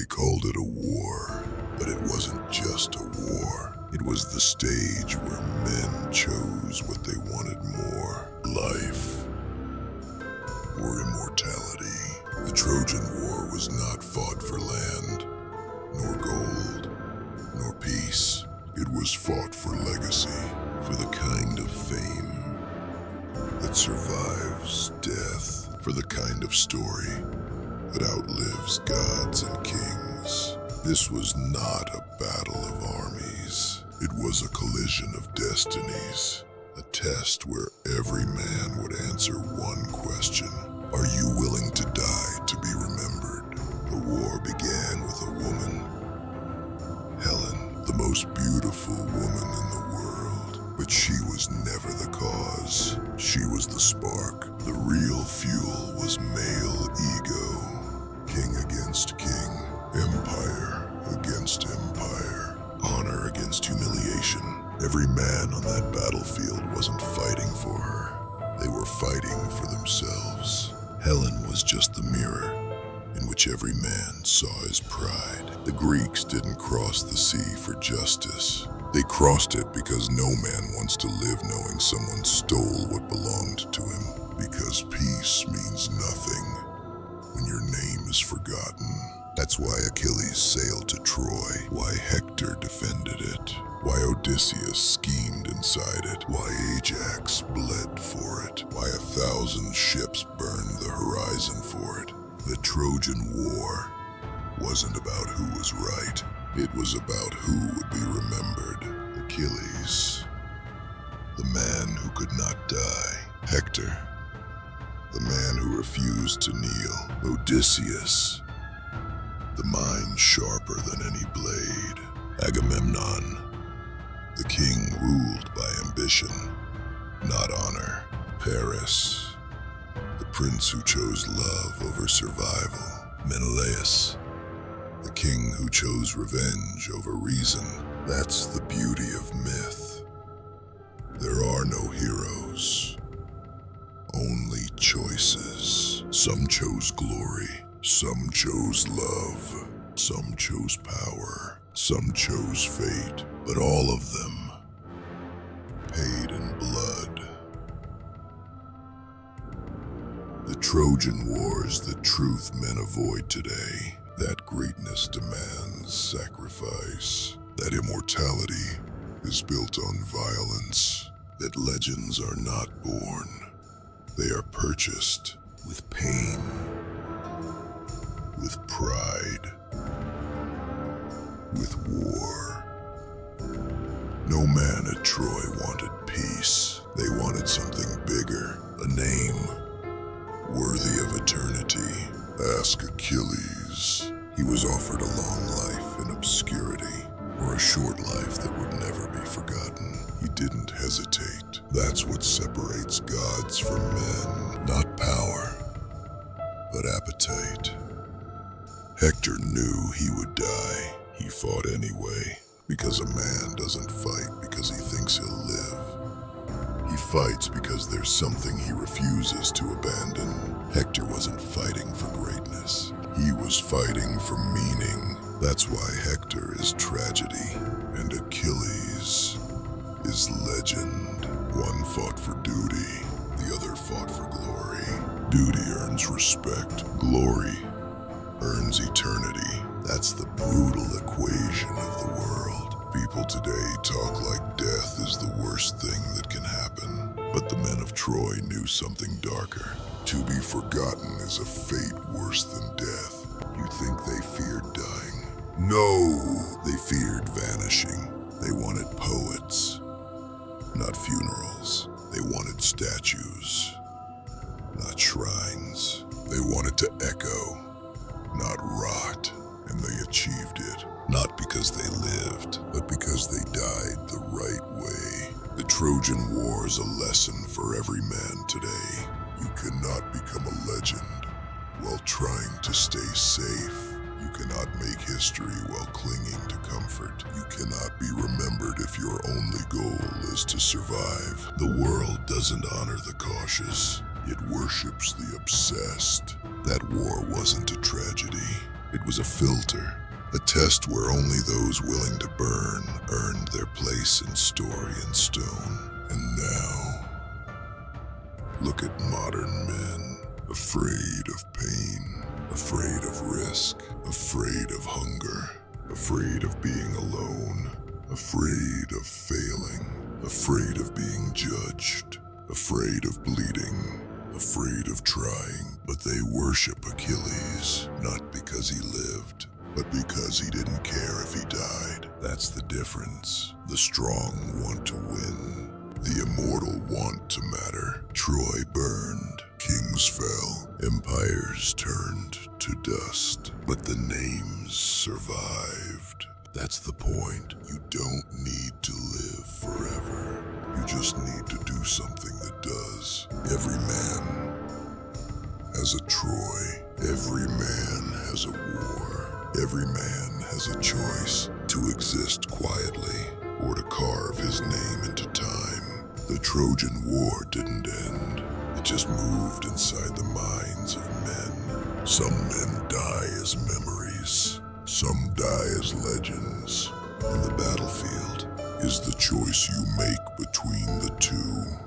called it a war, but it wasn't just a war. It was the stage where men chose what they wanted more: life or immortality. The Trojan War was not fought for land, nor gold, nor peace. It was fought for legacy, for the kind of fame that survives death, for the kind of story that outlives gods and kings. This was not a battle of armies. It was a collision of destinies, a test where every man would answer one question: are you willing to die to be remembered? The war began with a woman, Helen, the most beautiful woman in the world. But she was never the cause. She was the spark. The real fuel was male ego. King against king, empire against empire, honor against humiliation. Every man on that battlefield wasn't fighting for her. They were fighting for themselves. Helen was just the mirror in which every man saw his pride. The Greeks didn't cross the sea for justice. They crossed it because no man wants to live knowing someone stole what belonged to him. Because peace means nothing when your name is forgotten. That's why Achilles sailed to Troy, why Hector defended it, why Odysseus schemed inside it, why Ajax bled for it, why 1,000 ships burned the horizon for it. The Trojan War wasn't about who was right. It was about who would be remembered. Achilles, the man who could not die. Hector, the man who refused to kneel. Odysseus, the mind sharper than any blade. Agamemnon, the king ruled by ambition, not honor. Paris, the prince who chose love over survival. Menelaus, the king who chose revenge over reason. That's the beauty of myth. There are no heroes, only choices. Some chose glory, some chose love, some chose power, some chose fate, but all of them paid in blood. The Trojan War is the truth men avoid today. That greatness demands sacrifice. That immortality is built on violence. That legends are not born. They are purchased with pain, with pride, with war. No man at Troy wanted peace. They wanted something bigger, a name worthy of eternity. Ask Achilles. He was offered a long life in obscurity, or a short life that would never be forgotten. He didn't hesitate. That's what separates gods from men. Not power, but appetite. Hector knew he would die. He fought anyway, because a man doesn't fight because he thinks he'll live. He fights because there's something he refuses to abandon. Hector wasn't fighting for greatness. He was fighting for meaning. That's why Hector is tragedy, and Achilles is legend. One fought for duty, the other fought for glory. Duty earns respect. Glory earns eternity. That's the brutal equation of the world. People today talk like death is the worst thing that can happen. But the men of Troy knew something darker. To be forgotten is a fate worse than death. You think they feared dying? No, they feared vanishing. They wanted poets, not funerals. They wanted statues, not shrines. They wanted to echo, not rot. And they achieved it, not because they lived, but because they died the right way. The Trojan War is a lesson for every man today. You cannot become a legend while trying to stay safe. You cannot make history while clinging to comfort. You cannot be remembered if your only goal is to survive. The world doesn't honor the cautious. It worships the obsessed. That war wasn't a tragedy. It was a filter, a test where only those willing to burn earned their place in story and stone. And now, look at modern men, afraid of pain, afraid of risk, afraid of hunger, afraid of being alone, afraid of failing, afraid of being judged, afraid of bleeding, afraid of trying. But they worship Achilles, not because he lived, but because he didn't care if he died. That's the difference. The strong want to win. The immortal want to matter. Troy burned, kings fell, empires turned to dust, but the names survived. That's the point. You don't need to live forever. You just need to do something that does. Every man has a Troy. Every man has a war. Every man has a choice to exist quietly or to carve his name into time. The Trojan War didn't end. It just moved inside the minds of men. Some men die as memories. Some die as legends. And the battlefield is the choice you make between the two.